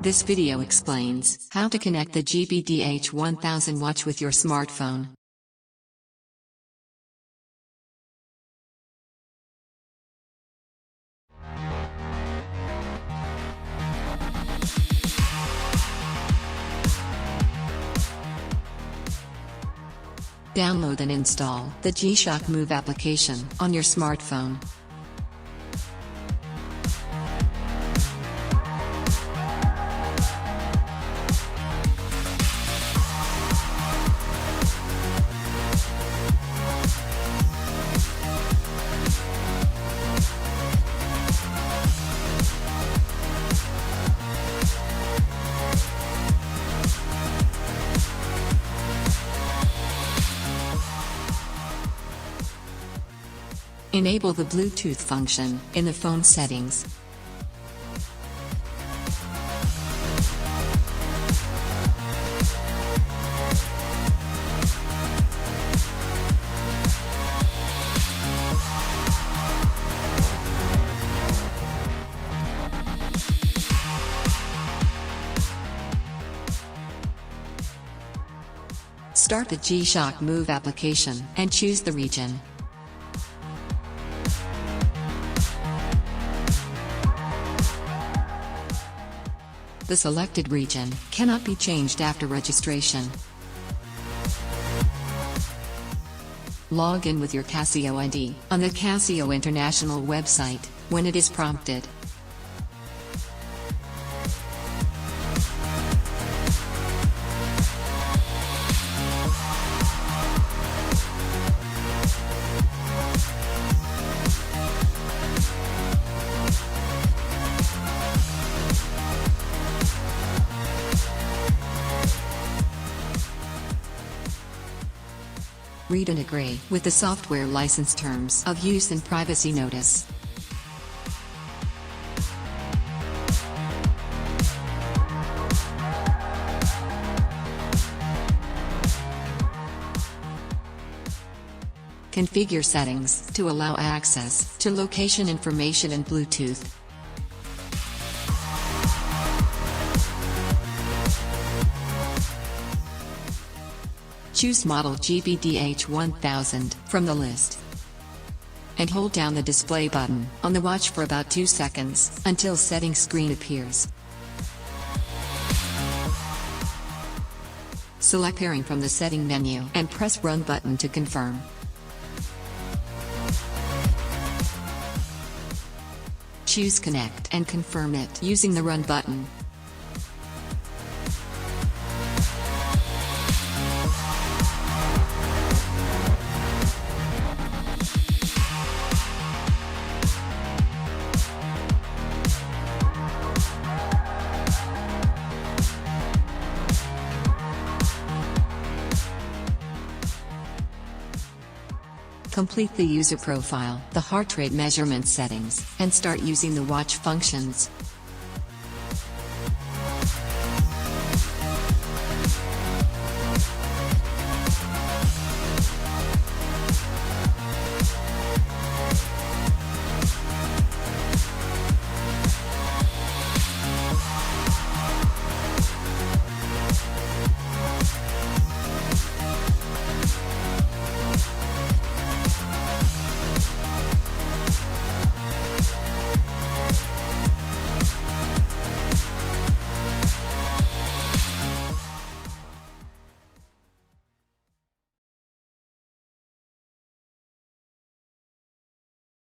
This video explains how to connect the GBD-H1000 watch with your smartphone. Download and install the G-Shock Move application on your smartphone. Enable the Bluetooth function in the phone settings. Start the G-Shock Move application and choose the region. The selected region cannot be changed after registration. Log in with your CASIO ID on the CASIO International website when it is prompted. Read and agree with the software license terms of use and privacy notice. Configure settings to allow access to location information and Bluetooth. Choose model GBD-H1000 from the list. And hold down the display button on the watch for about 2 seconds until setting screen appears. Select pairing from the setting menu and press Run button to confirm. Choose Connect and confirm it using the Run button. Complete the user profile, the heart rate measurement settings, and start using the watch functions.